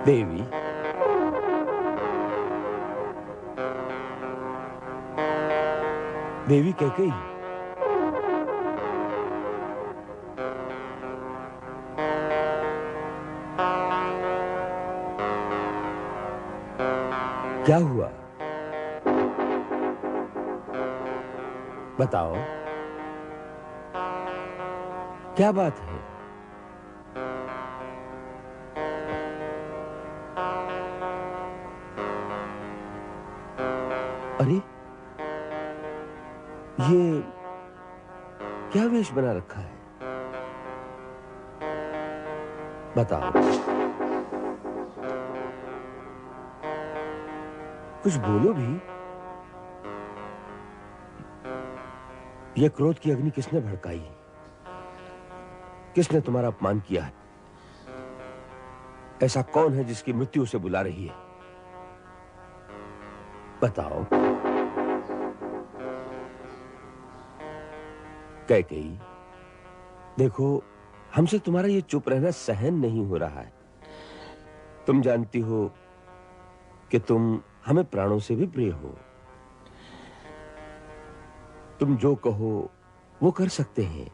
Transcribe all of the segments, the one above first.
देवी, देवी कैकेयी, क्या हुआ? बताओ, क्या बात है? अरे, ये क्या वेश बना रखा है? बताओ, कुछ बोलो भी। यह क्रोध की अग्नि किसने भड़काई? किसने तुम्हारा अपमान किया है? ऐसा कौन है जिसकी मृत्यु उसे बुला रही है? बताओ। कैकेयी, देखो, हमसे तुम्हारा ये चुप रहना सहन नहीं हो रहा है। तुम जानती हो कि तुम हमें प्राणों से भी प्रिय हो। तुम जो कहो वो कर सकते हैं,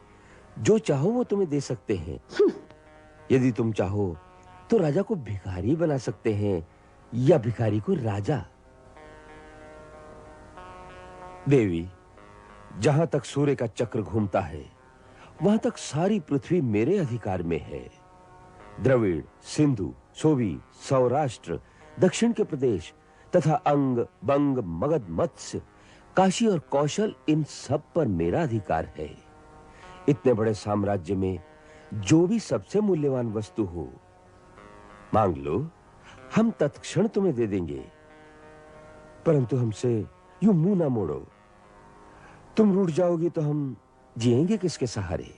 जो चाहो वो तुम्हें दे सकते हैं। यदि तुम चाहो तो राजा को भिखारी बना सकते हैं या भिखारी को राजा। देवी, जहां तक सूर्य का चक्र घूमता है वहां तक सारी पृथ्वी मेरे अधिकार में है। द्रविड़, सिंधु, सोवी, सौराष्ट्र, दक्षिण के प्रदेश तथा अंग, बंग, मगध, मत्स्य, काशी और कौशल, इन सब पर मेरा अधिकार है। इतने बड़े साम्राज्य में जो भी सबसे मूल्यवान वस्तु हो मांग लो, हम तत्क्षण तुम्हें दे देंगे। परंतु हमसे यूं मुंह ना मोड़ो। तुम रूठ जाओगी तो हम जिएंगे किसके सहारे?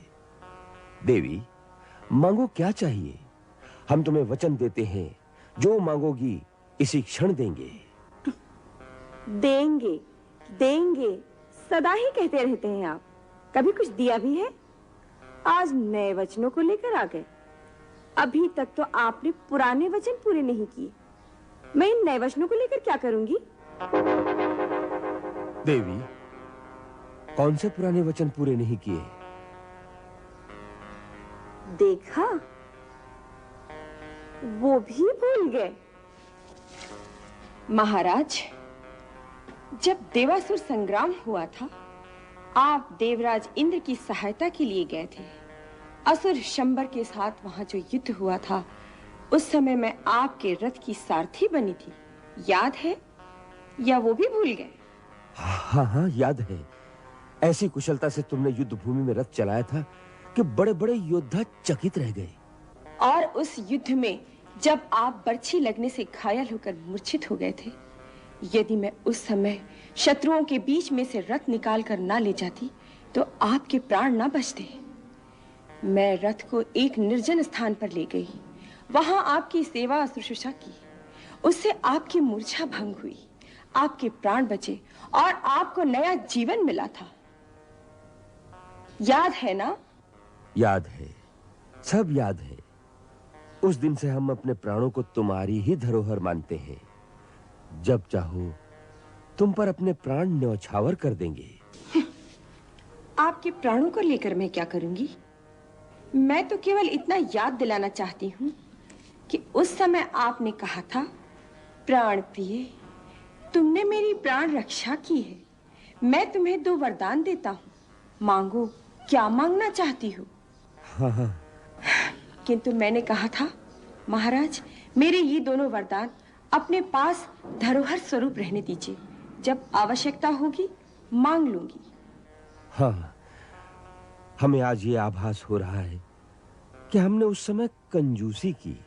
देवी, मांगो, क्या चाहिए? हम तुम्हें वचन देते हैं, जो मांगोगी इसी क्षण देंगे। देंगे, देंगे, सदा ही कहते रहते हैं आप। कभी कुछ दिया भी है? आज नए वचनों को लेकर आ गए। अभी तक तो आपने पुराने वचन पूरे नहीं किए। मैं इन नए वचनों को लेकर क्या करूंगी? देवी, कौन से पुराने वचन पूरे नहीं किए? देखा, वो भी भूल गए। महाराज, जब देवासुर संग्राम हुआ था, आप देवराज इंद्र की सहायता के लिए गए थे। असुर शंबर के साथ वहां जो युद्ध हुआ था, उस समय मैं आपके रथ की सारथी बनी थी। याद है या वो भी भूल गए? हाँ हाँ, याद है। ऐसी कुशलता से तुमने युद्ध भूमि में रथ चलाया था कि बड़े-बड़े योद्धा चकित रह गए। और उस युद्ध में जब आप बर्छी लगने से घायल होकर मूर्छित हो गए थे, यदि मैं उस समय शत्रुओं के बीच में से रथ निकाल कर ना ले जाती तो आपके प्राण ना बचते। मैं रथ को एक निर्जन स्थान पर ले गई, वहां आपकी सेवा शुश्रूषा की। उससे आपकी मूर्छा भंग हुई, आपके प्राण बचे और आपको नया जीवन मिला था। याद है ना? याद है, सब याद है। उस दिन से हम अपने प्राणों को तुम्हारी ही धरोहर मानते हैं। जब चाहो तुम पर अपने प्राण न्यौछावर कर देंगे। आपके प्राणों को लेकर मैं क्या करूंगी? मैं तो केवल इतना याद दिलाना चाहती हूँ कि उस समय आपने कहा था, प्राण प्रिय, तुमने मेरी प्राण रक्षा की है। मैं तुम्हें 2 वरदान देता हूँ, मांगो, क्या मांगना चाहती हो? हाँ हाँ। किंतु मैंने कहा था, महाराज, मेरे ये दोनों वरदान अपने पास धरोहर स्वरूप रहने दीजिए। जब आवश्यकता होगी मांग लूंगी। हाँ, हमें आज ये आभास हो रहा है कि हमने उस समय कंजूसी की।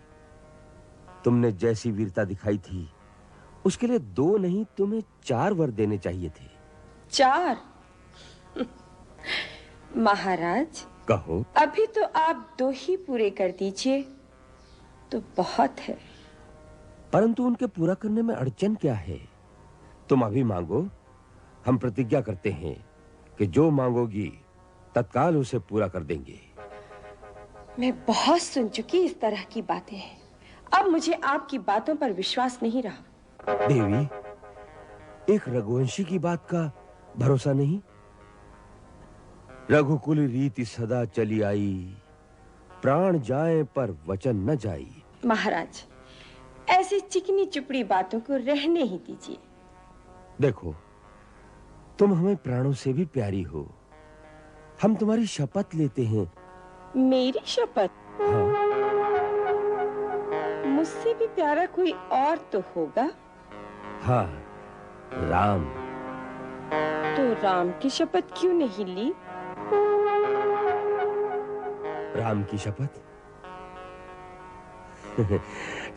तुमने जैसी वीरता दिखाई थी, उसके लिए 2 नहीं, तुम्हें 4 वर देने चाहिए थे। 4? महाराज, कहो। अभी तो आप 2 ही पूरे कर दीजिए तो बहुत है। परंतु उनके पूरा करने में अड़चन क्या है? तुम अभी मांगो, हम प्रतिज्ञा करते हैं कि जो मांगोगी तत्काल उसे पूरा कर देंगे। मैं बहुत सुन चुकी इस तरह की बातें हैं। अब मुझे आपकी बातों पर विश्वास नहीं रहा। देवी, एक रघुवंशी की बात का भरोसा नहीं? रघुकुल रीति सदा चली आई, प्राण जाए पर वचन न जाई। महाराज, ऐसी चिकनी चुपड़ी बातों को रहने ही दीजिए। देखो, तुम हमें प्राणों से भी प्यारी हो। हम तुम्हारी शपथ लेते हैं। मेरी शपथ? हाँ। मुझसे भी प्यारा कोई और तो होगा। हाँ, राम। तो राम की शपथ क्यों नहीं ली? राम की शपथ?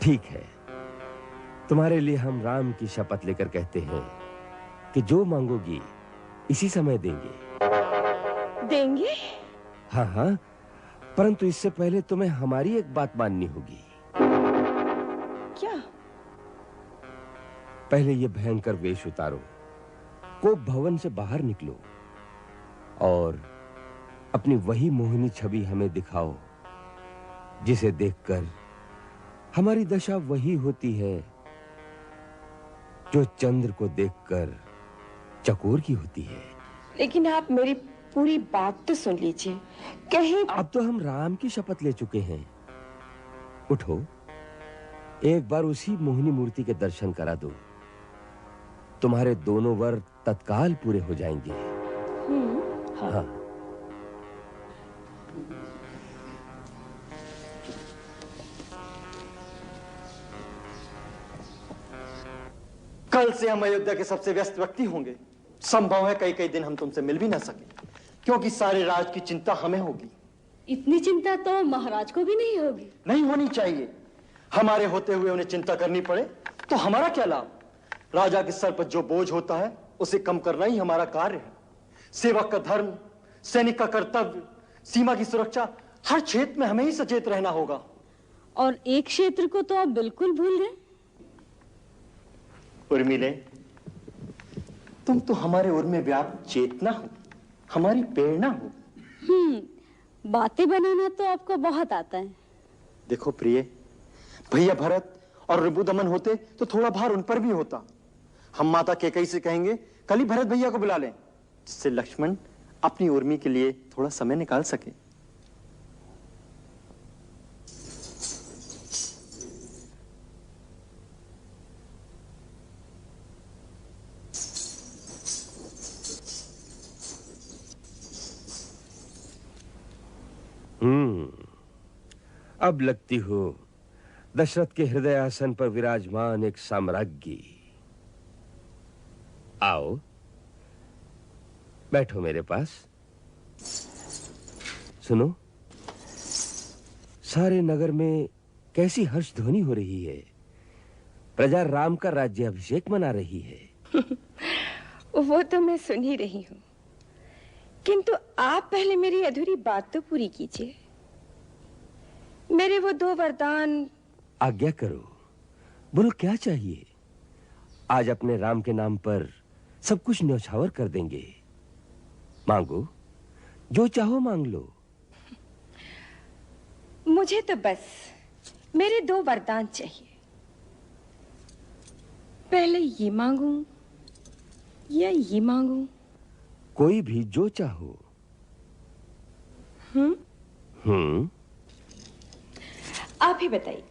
ठीक है, तुम्हारे लिए हम राम की शपथ लेकर कहते हैं कि जो मांगोगी इसी समय देंगे। देंगे? हाँ हाँ, परंतु इससे पहले तुम्हें हमारी एक बात माननी होगी। क्या? पहले ये भयंकर वेश उतारो, को भवन से बाहर निकलो और अपनी वही मोहिनी छवि हमें दिखाओ जिसे देखकर हमारी दशा वही होती है जो चंद्र को देखकर चकोर की होती है। लेकिन आप मेरी पूरी बात तो सुन लीजिए। कहीं अब तो हम राम की शपथ ले चुके हैं। उठो, एक बार उसी मोहिनी मूर्ति के दर्शन करा दो। तुम्हारे दोनों वर तत्काल पूरे हो जाएंगे। हाँ। कल से हम अयोध्या के सबसे व्यस्त व्यक्ति होंगे। संभव है कई कई दिन हम तुमसे मिल भी ना सके, क्योंकि सारे राज की चिंता हमें होगी। इतनी चिंता तो महाराज को भी नहीं होगी। नहीं होनी चाहिए। हमारे होते हुए उन्हें चिंता करनी पड़े तो हमारा क्या लाभ? राजा के सर पर जो बोझ होता है उसे कम करना ही हमारा कार्य है। सेवक का धर्म, सैनिक का कर्तव्य, सीमा की सुरक्षा, हर क्षेत्र में हमें ही सचेत रहना होगा। और एक क्षेत्र को तो आप बिल्कुल भूल गए। उर्मिले, तुम तो हमारे उर में व्याप्त चेतना हो, हमारी प्रेरणा हो। बातें बनाना तो आपको बहुत आता है। देखो प्रिय, भैया भरत और ऋभुदमन होते तो थोड़ा भार उन पर भी होता। हम माता कैकेयी से कहेंगे कल ही भरत भैया को बुला लें, जिससे लक्ष्मण अपनी उर्मी के लिए थोड़ा समय निकाल सके। अब लगती हो दशरथ के हृदय आसन पर विराजमान एक साम्राज्ञी। आओ, बैठो मेरे पास। सुनो, सारे नगर में कैसी हर्ष ध्वनि हो रही है। प्रजा राम का राज्याभिषेक मना रही है। वो तो मैं सुन ही रही हूँ, किंतु आप पहले मेरी अधूरी बात तो पूरी कीजिए। मेरे वो 2 वरदान। आज्ञा करो, बोलो क्या चाहिए। आज अपने राम के नाम पर सब कुछ न्यौछावर कर देंगे। मांगो, जो चाहो मांग लो। मुझे तो बस मेरे 2 वरदान चाहिए। पहले ये मांगूं या ये मांगूं? कोई भी जो चाहो। आप ही बताइए।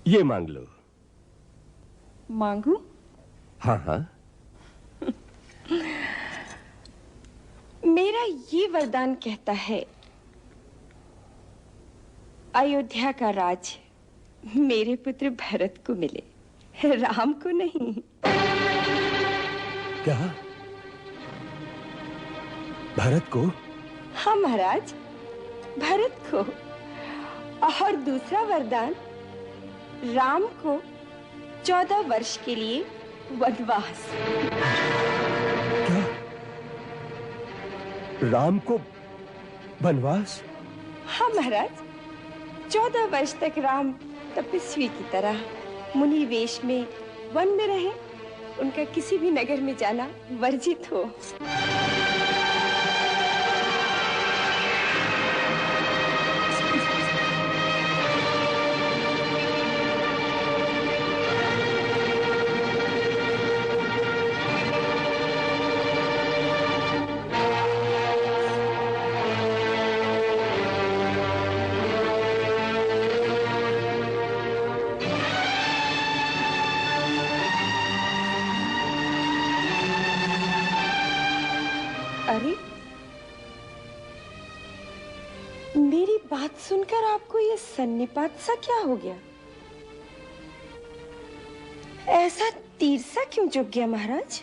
ये मांग लो। मांगू? हाँ हाँ। मेरा ये वरदान कहता है, अयोध्या का राज मेरे पुत्र भरत को मिले, राम को नहीं। क्या? भरत को? हाँ महाराज, भरत को। और दूसरा वरदान, राम को 14 वर्ष के लिए वनवास। क्या? राम को वनवास? हाँ महाराज, 14 वर्ष तक राम तपस्वी की तरह मुनि वेश में वन में रहे उनका किसी भी नगर में जाना वर्जित हो। अरे, मेरी बात सुनकर आपको ये सन्निपात सा क्या हो गया? ऐसा तीर सा क्यों चुभ गया महाराज?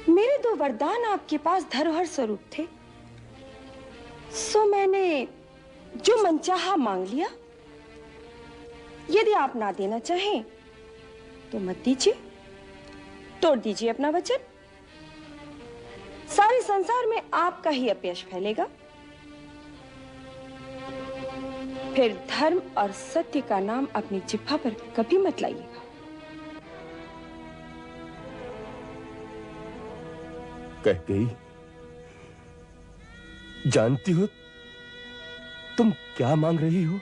मेरे 2 वरदान आपके पास धरोहर स्वरूप थे, सो मैंने जो मनचाहा मांग लिया। यदि आप ना देना चाहें तो मत दीजिए, तोड़ दीजिए अपना वचन। सारे संसार में आपका ही अपयश फैलेगा। फिर धर्म और सत्य का नाम अपनी जिह्वा पर कभी मत लाइएगा। कह गई, जानती हो तुम क्या मांग रही हो?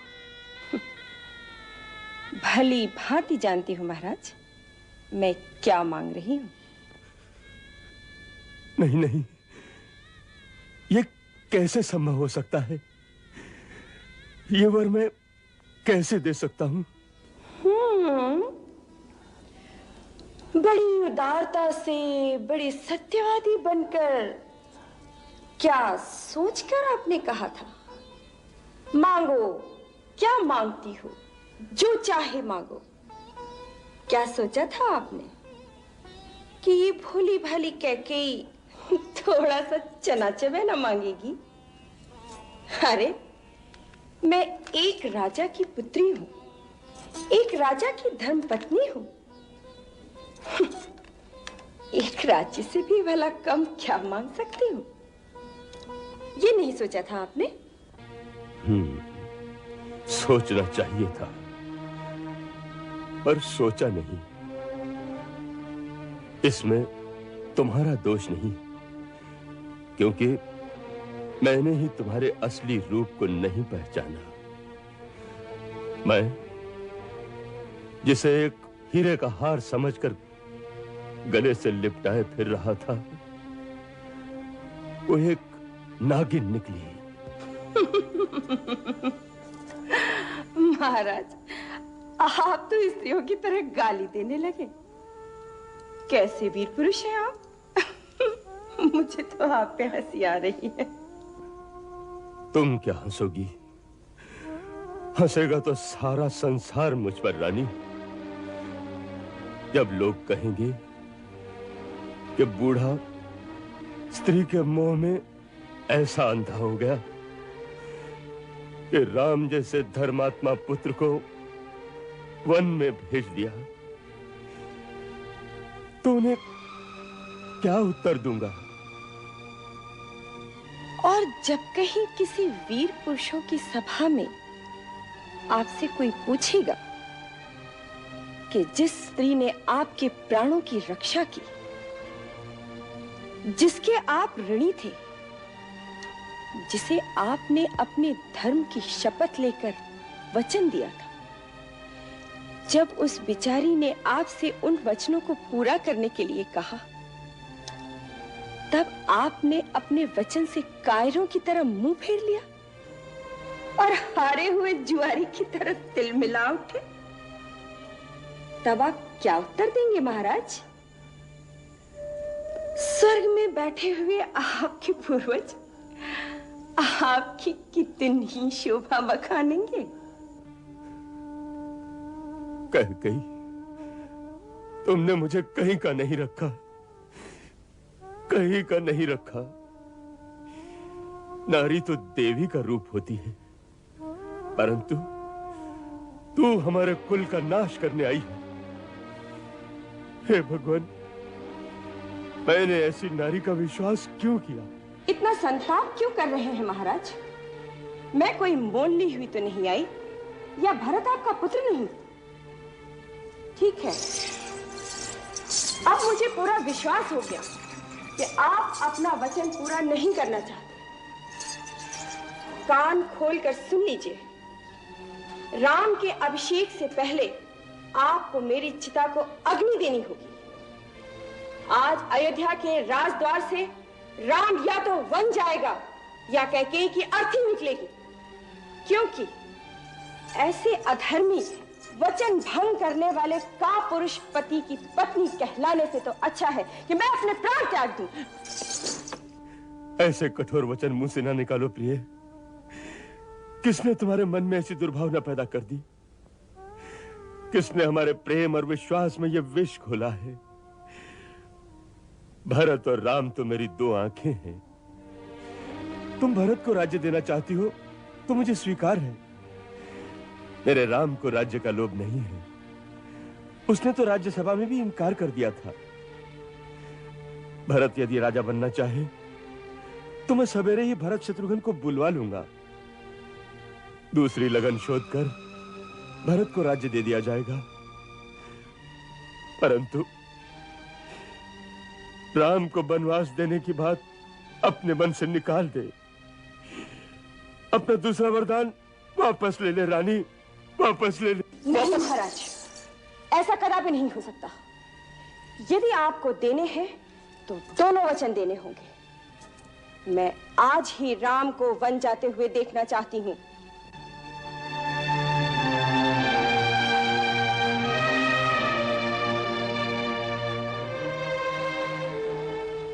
भली भांति जानती हूं महाराज, मैं क्या मांग रही हूं। नहीं नहीं, ये कैसे संभव हो सकता है? ये वर मैं कैसे दे सकता हूं? बड़ी उदारता से, बड़ी सत्यवादी बनकर, क्या सोचकर आपने कहा था? मांगो, क्या मांगती हो, जो चाहे मांगो। क्या सोचा था आपने कि ये भोली भाली कैकेयी थोड़ा सा चना चबेना मांगेगी? अरे, मैं एक राजा की पुत्री हूं, एक राजा की धर्मपत्नी हूं। एक राज्य से भी भला कम क्या मांग सकती हूं? ये नहीं सोचा था आपने? सोचना चाहिए था, पर सोचा नहीं। इसमें तुम्हारा दोष नहीं, क्योंकि मैंने ही तुम्हारे असली रूप को नहीं पहचाना। मैं जिसे एक हीरे का हार समझकर गले से लिपटाए फिर रहा था, वो एक नागिन निकली। महाराज, आप तो स्त्रियों की तरह गाली देने लगे। कैसे वीर पुरुष हैं आप? मुझे तो आप पे हंसी आ रही है। तुम क्या हंसोगी? हंसेगा तो सारा संसार मुझ पर रानी। जब लोग कहेंगे कि बूढ़ा स्त्री के मोह में ऐसा अंधा हो गया कि राम जैसे धर्मात्मा पुत्र को वन में भेज दिया, तो उन्हें क्या उत्तर दूंगा? और जब कहीं किसी वीर पुरुषों की सभा में आपसे कोई पूछेगा कि जिस स्त्री ने आपके प्राणों की रक्षा की, जिसके आप ऋणी थे, जिसे आपने अपने धर्म की शपथ लेकर वचन दिया था, जब उस बिचारी ने आपसे उन वचनों को पूरा करने के लिए कहा, तब आपने अपने वचन से कायरों की तरह मुंह फेर लिया और हारे हुए जुआरी की तरह तिल मिला उठे। तब आप क्या उत्तर देंगे महाराज? स्वर्ग में बैठे हुए आपके पूर्वज आपकी कितनी शोभा बखानेंगे। कह गई, तुमने मुझे कहीं का नहीं रखा, कहीं का नहीं रखा। नारी तो देवी का रूप होती है, परंतु तू हमारे कुल का नाश करने आई है। हे भगवान, मैंने ऐसी नारी का विश्वास क्यों किया? इतना संताप क्यों कर रहे हैं महाराज? मैं कोई मोल ली हुई तो नहीं आई, या भरत आपका पुत्र नहीं? ठीक है, अब मुझे पूरा विश्वास हो गया कि आप अपना वचन पूरा नहीं करना चाहते। कान खोलकर सुन लीजिए, राम के अभिषेक से पहले आपको मेरी चिता को अग्नि देनी होगी। आज अयोध्या के राजद्वार से राम या तो वन जाएगा या कैकेयी की अर्थी निकलेगी, क्योंकि ऐसे अधर्मी वचन भंग करने वाले का पुरुष पति की पत्नी कहलाने से तो अच्छा है कि मैं अपने प्राण त्याग दूं। ऐसे कठोर वचन मुंह से ना निकालो प्रिय। किसने तुम्हारे मन में ऐसी दुर्भावना पैदा कर दी? किसने हमारे प्रेम और विश्वास में यह विष घोला है? भरत और राम तो मेरी दो आंखें हैं। तुम भरत को राज्य देना चाहती हो तो मुझे स्वीकार है। मेरे राम को राज्य का लोभ नहीं है। उसने तो राज्यसभा में भी इनकार कर दिया था। भरत यदि राजा बनना चाहे तो मैं सवेरे ही भरत शत्रुघ्न को बुलवा लूंगा। दूसरी लगन शोध कर भरत को राज्य दे दिया जाएगा। परंतु राम को वनवास देने की बात अपने मन से निकाल दे। अपना दूसरा वरदान वापस ले ले रानी, वापस ले ले। नहीं महाराज, ऐसा कदापि नहीं हो सकता। यदि आपको देने हैं तो दोनों वचन देने होंगे। मैं आज ही राम को वन जाते हुए देखना चाहती हूँ।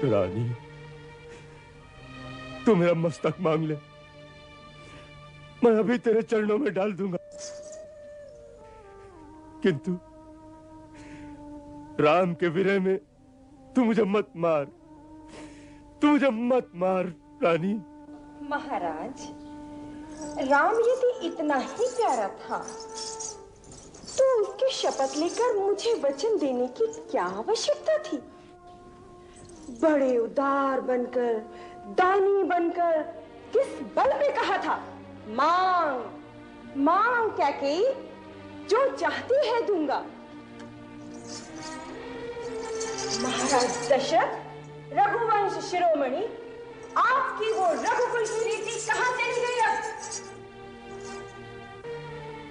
रानी, तू मेरा मस्तक मांग ले, मैं अभी तेरे चरणों में डाल दूंगा। किंतु राम के विरह में तू मुझे मत मार, तू मुझे मत मार रानी। महाराज, राम यदि इतना ही प्यारा था तो उसकी शपथ लेकर मुझे वचन देने की क्या आवश्यकता थी? बड़े उदार बनकर, दानी बनकर किस बल पे कहा था, मांग मांग कैकेयी, जो चाहती है दूंगा। महाराज दशरथ, रघुवंश शिरोमणि, आपकी वो रघुकुल की रीति कहां चली गई? अब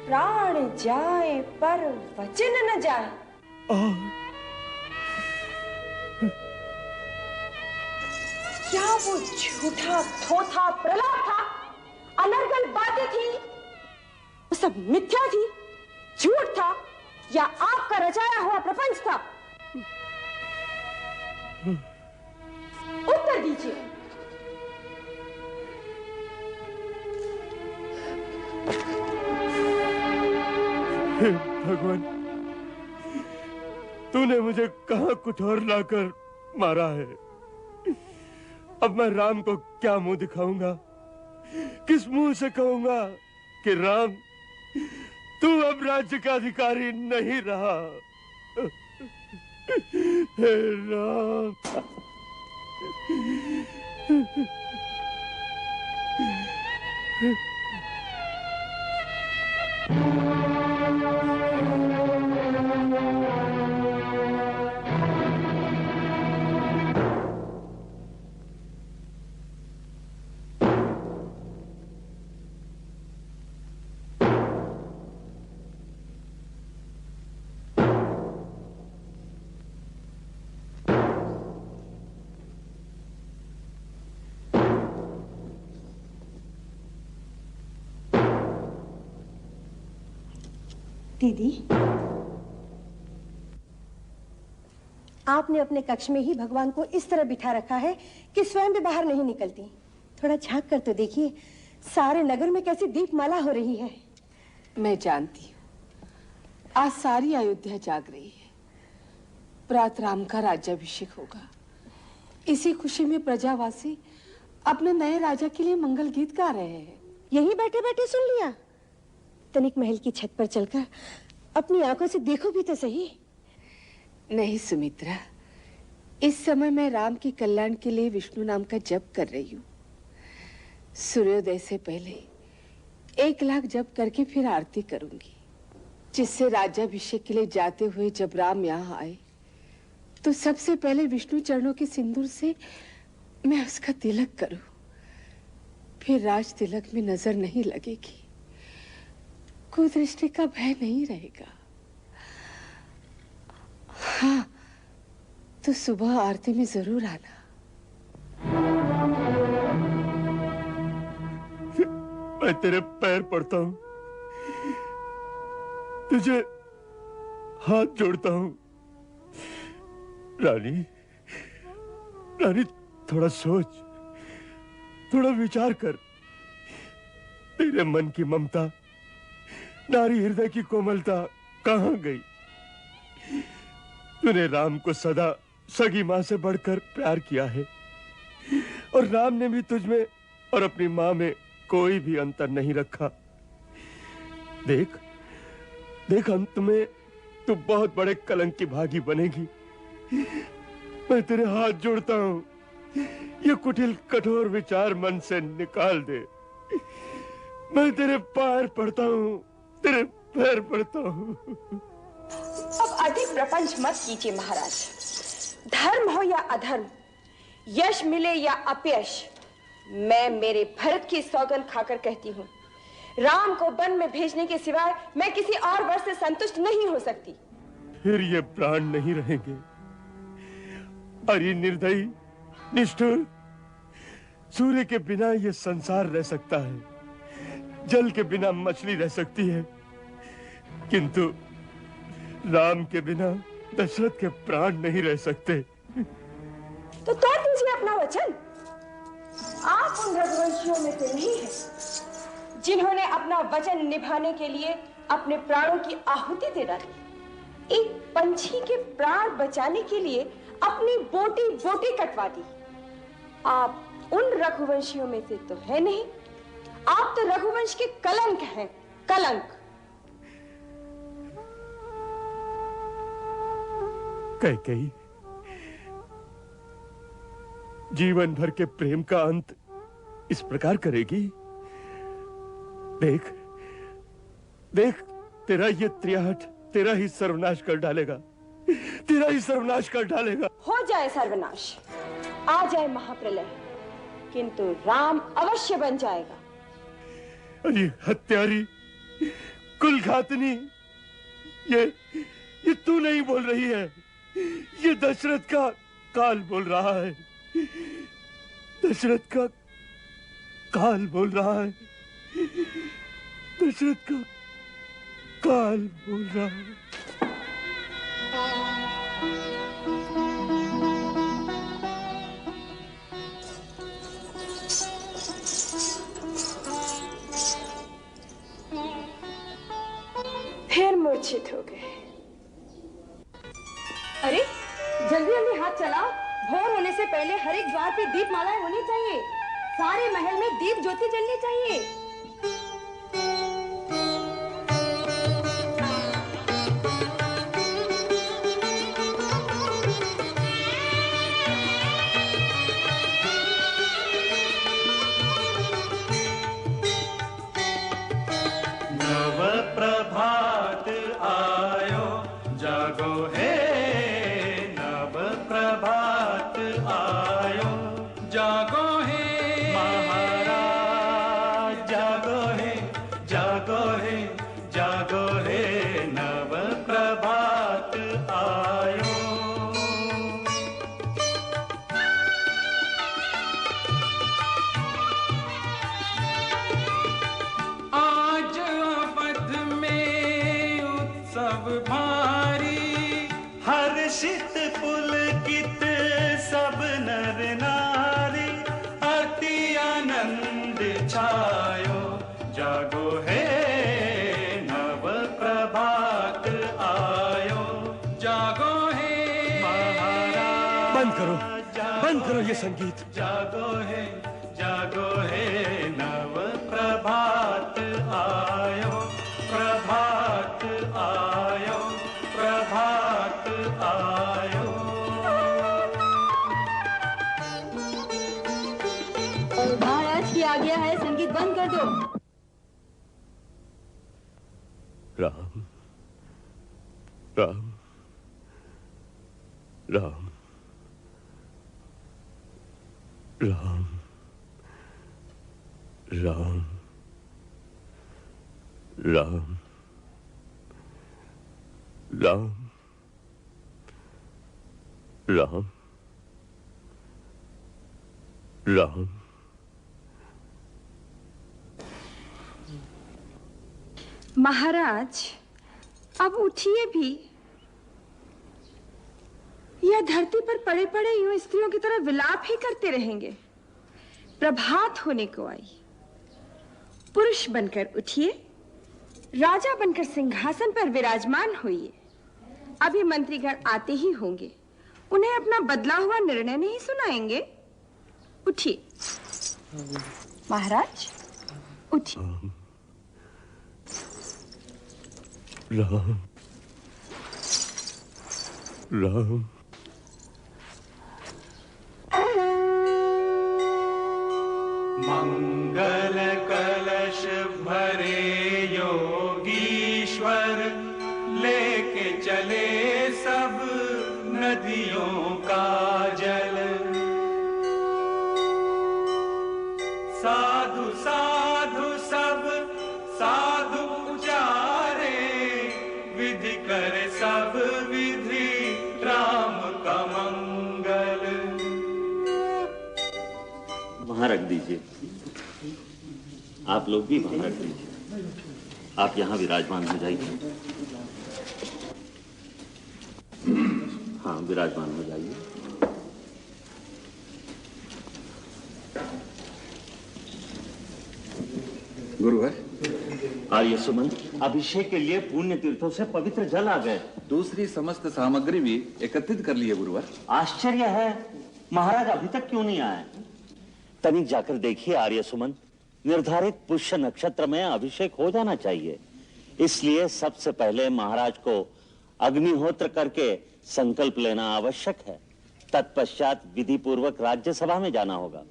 प्राण जाए पर वचन न जाए। क्या वो झूठा थोथा प्रलाप था? अनर्गल बातें थी? वो सब मिथ्या थी, झूठ था, या आपका रचाया हुआ प्रपंच था? उत्तर दीजिए। भगवान, तूने मुझे कहां कुठौर लाकर मारा है। अब मैं राम को क्या मुंह दिखाऊंगा? किस मुंह से कहूंगा कि राम, तू अब राज्य का अधिकारी नहीं रहा। हे राम, दीदी, आपने अपने कक्ष में ही भगवान को इस तरह बिठा रखा है कि स्वयं भी बाहर नहीं निकलती। थोड़ा झांक कर तो देखिए, सारे नगर में कैसी दीपमाला हो रही है। मैं जानती हूँ, आज सारी अयोध्या जाग रही है। प्रात राम का राज्याभिषेक होगा। इसी खुशी में प्रजावासी अपने नए राजा के लिए मंगल गीत गा रहे हैं। यही बैठे बैठे सुन लिया? तनिक महल की छत पर चलकर अपनी आंखों से देखो भी तो सही। नहीं सुमित्रा, इस समय मैं राम के कल्याण के लिए विष्णु नाम का जप कर रही हूँ। सूर्योदय से पहले 1 लाख जप करके फिर आरती करूंगी। जिससे राज्याभिषेक के लिए जाते हुए जब राम यहाँ आए तो सबसे पहले विष्णु चरणों के सिंदूर से मैं उसका तिलक करूं, फिर राज तिलक में नजर नहीं लगेगी, कुदृष्टि का भय नहीं रहेगा। हाँ, तो सुबह आरती में जरूर आना। मैं तेरे पैर पड़ता हूं, तुझे हाथ जोड़ता हूं। रानी, रानी, थोड़ा सोच, थोड़ा विचार कर। तेरे मन की ममता, नारी हृदय की कोमलता कहां गई? तूने राम को सदा सगी मां से बढ़कर प्यार किया है, और राम ने भी तुझमें और अपनी मां में कोई भी अंतर नहीं रखा। देख, देख, अंत में तू बहुत बड़े कलंक की भागी बनेगी। मैं तेरे हाथ जोड़ता हूं, ये कुटिल कठोर विचार मन से निकाल दे। मैं तेरे पैर पड़ता हूं, तेरे पैर पड़ता हूं। अब अधिक प्रपंच मत कीजिए महाराज। धर्म हो या अधर्म, यश मिले या अपयश, मैं मेरे भरत की सौगंध खाकर कहती हूँ, राम को वन में भेजने के सिवाय मैं किसी और वर से संतुष्ट नहीं हो सकती। फिर ये प्राण नहीं रहेंगे। अरे निर्दयी, निष्ठुर, सूर्य के बिना ये संसार रह सकता है, जल के बिना मछली रह सकती है, किंतु राम के बिना दशरथ के प्राण नहीं रह सकते। तो तोड़ दीजिए अपना वचन। आप उन रघुवंशियों में से नहीं हैं, जिन्होंने अपना वचन निभाने के लिए अपने प्राणों की आहुति दे डाली। एक पंछी के प्राण बचाने के लिए अपनी बोटी बोटी कटवा दी। आप उन रघुवंशियों में से तो है नहीं, आप तो रघुवंश के कलंक हैं, कलंक। कैकेयी, जीवन भर के प्रेम का अंत इस प्रकार करेगी? देख, देख, तेरा ये त्रियाहट तेरा ही सर्वनाश कर डालेगा, तेरा ही सर्वनाश कर डालेगा। हो जाए सर्वनाश, आ जाए महाप्रलय, किंतु राम अवश्य बन जाएगा। अरे हत्यारी, कुलघातनी, ये तू नहीं बोल रही है, ये दशरथ का काल बोल रहा है। दशरथ का काल बोल रहा है, दशरथ का काल बोल रहा है। फिर मूर्छित हो गए। अरे जल्दी जल्दी हाथ चलाओ, भोर होने से पहले हर एक द्वार पे दीप मालाएं होनी चाहिए, सारे महल में दीप ज्योति जलनी चाहिए। बंद करो ये संगीत। जागो है नव प्रभात आयो, प्रभात आयो, प्रभात आयो। महाराज की आज्ञा है, संगीत बंद कर दो। राम, राम राम राम राम राम राम। महाराज, अब उठिए भी। यह धरती पर पड़े पड़े यूं स्त्रियों की तरह विलाप ही करते रहेंगे। प्रभात होने को आई। पुरुष बनकर उठिए, राजा बनकर सिंहासन पर विराजमान होइए। अभी मंत्रीगण आते ही होंगे, उन्हें अपना बदला हुआ निर्णय नहीं सुनाएंगे। उठिए महाराज, उठिए। राम राम। मंगल कलश भरे योगीश्वर, लेके चले सब नदियों का जल। साधु साधु सब साधु उचारे, विधि करे सब विधि राम का मंगल। वहां रख दीजिए, आप लोग भी वहां रख दीजिए। आप यहां विराजमान हो जाइए। हाँ, विराजमान हो जाइए। गुरुवर, आर्य सुमन, अभिषेक के लिए पुण्य तीर्थों से पवित्र जल आ गए। दूसरी समस्त सामग्री भी एकत्रित कर लिए गुरुवर। आश्चर्य है, महाराज अभी तक क्यों नहीं आए? तनिक जाकर देखिए आर्य सुमन, निर्धारित पुष्य नक्षत्र में अभिषेक हो जाना चाहिए। इसलिए सबसे पहले महाराज को अग्निहोत्र करके संकल्प लेना आवश्यक है। तत्पश्चात विधि पूर्वक राज्यसभा में जाना होगा।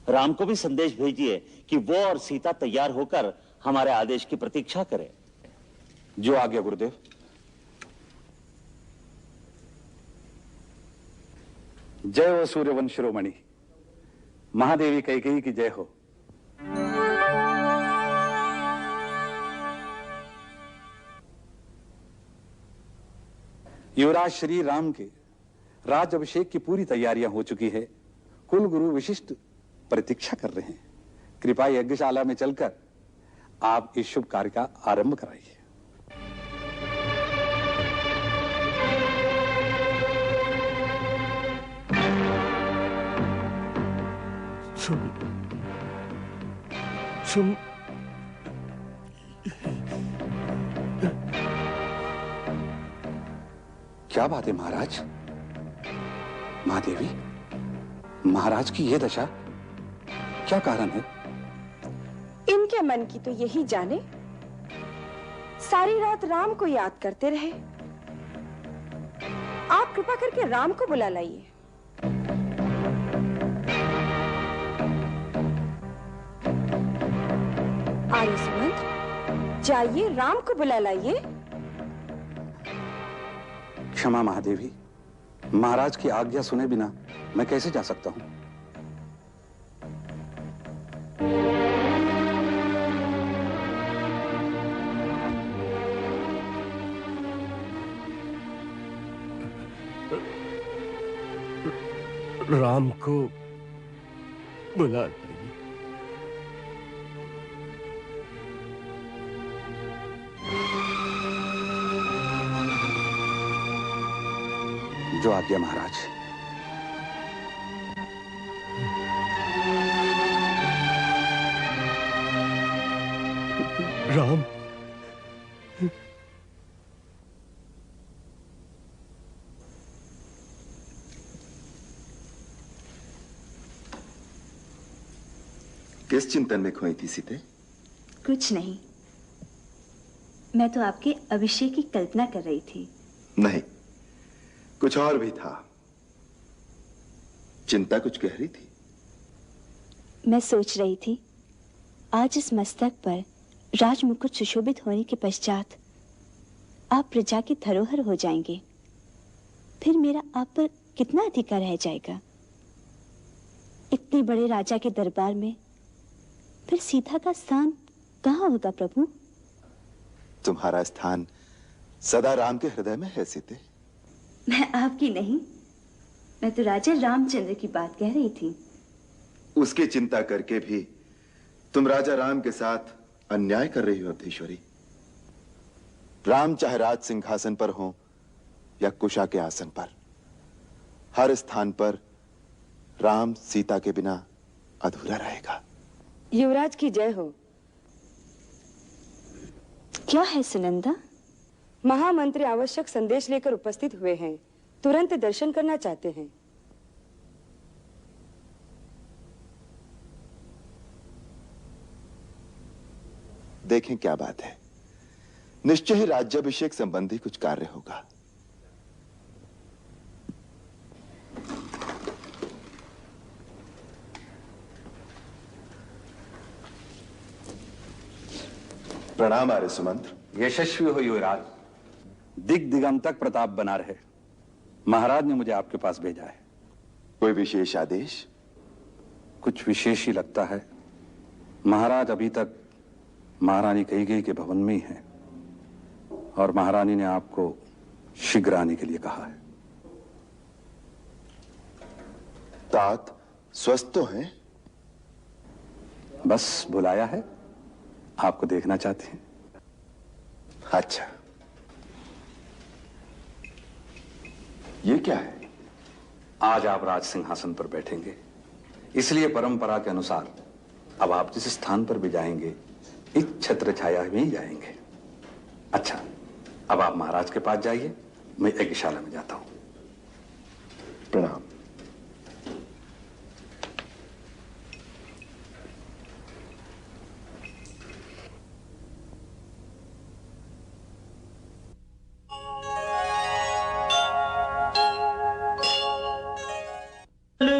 राम को भी संदेश भेजिए कि वो और सीता तैयार होकर हमारे आदेश की प्रतीक्षा करें। जो आज्ञा गुरुदेव। जय हो सूर्यवंश शिरोमणि, महादेवी कैकेयी की जय हो। युवराज श्री राम के राज अभिषेक की पूरी तैयारियां हो चुकी है। कुल गुरु विशिष्ट प्रतीक्षा कर रहे हैं। कृपा यज्ञशाला में चलकर आप इस शुभ कार्य का आरंभ कराइए। सुन सुन, क्या बात है महाराज? महादेवी, महाराज की यह दशा क्या कारण है? इनके मन की तो यही जाने। सारी रात राम को याद करते रहे। आप कृपा करके राम को बुला लाइए। आइए सुमंत, जाइए राम को बुला लाइए। क्षमा महादेवी, महाराज की आज्ञा सुने बिना मैं कैसे जा सकता हूं? राम को बुला लाइए। जो आज्ञा महाराज। राम, किस चिंतन में खोई थी सीते? कुछ नहीं, मैं तो आपके अभिषेक की कल्पना कर रही थी। नहीं, कुछ और भी था। चिंता कुछ गहरी थी। मैं सोच रही थी, आज इस मस्तक पर राजमुकुट सुशोभित होने के पश्चात आप प्रजा के धरोहर हो जाएंगे। फिर मेरा आप पर कितना अधिकार रह जाएगा? इतने बड़े राजा के दरबार में फिर सीता का स्थान कहाँ होगा प्रभु? तुम्हारा स्थान सदा राम के हृदय में है सीते। मैं आपकी नहीं, मैं तो राजा रामचंद्र की बात कह रही थी। उसकी चिंता करके भी तुम राजा राम के साथ अन्याय कर रही हो अधीश्वरी। राम चाहे राज सिंहासन पर हो या कुशा के आसन पर, हर स्थान पर राम सीता के बिना अधूरा रहेगा। युवराज की जय हो। क्या है सुनंदा? महामंत्री आवश्यक संदेश लेकर उपस्थित हुए हैं, तुरंत दर्शन करना चाहते हैं। देखें क्या बात है। निश्चय ही राज्याभिषेक संबंधी कुछ कार्य होगा। प्रणाम आर्य सुमंत्र। यशस्वी हो युवराज, दिग दिगंतक प्रताप बना रहे। महाराज ने मुझे आपके पास भेजा है। कोई विशेष आदेश? कुछ विशेष ही लगता है। महाराज अभी तक महारानी कैकेयी के भवन में ही हैं और महारानी ने आपको शीघ्र आने के लिए कहा है। तात स्वस्थ तो हैं? बस बुलाया है, आपको देखना चाहते हैं। अच्छा, ये क्या है? आज आप राज सिंहासन पर बैठेंगे, इसलिए परंपरा के अनुसार अब आप जिस स्थान पर भी जाएंगे इस छत्र छाया में ही जाएंगे। अच्छा, अब आप महाराज के पास जाइए, मैं यज्ञशाला में जाता हूं। प्रणाम।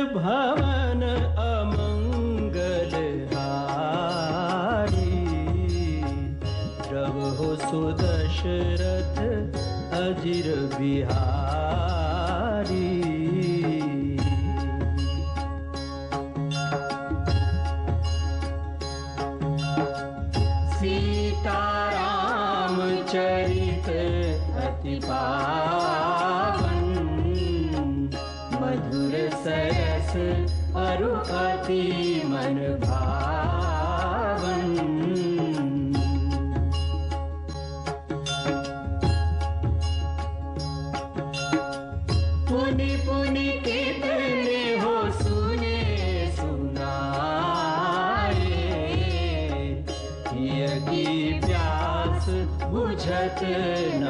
भवन अमंगल हारी, द्रवहु सुदशरथ अजिर बिहारी। सीताराम चरित अति पावन, मधुर सरस अरु अति मन भावन। पुनि पुनि कितने हो सुने सुनाए, हिय की प्यास बुझत न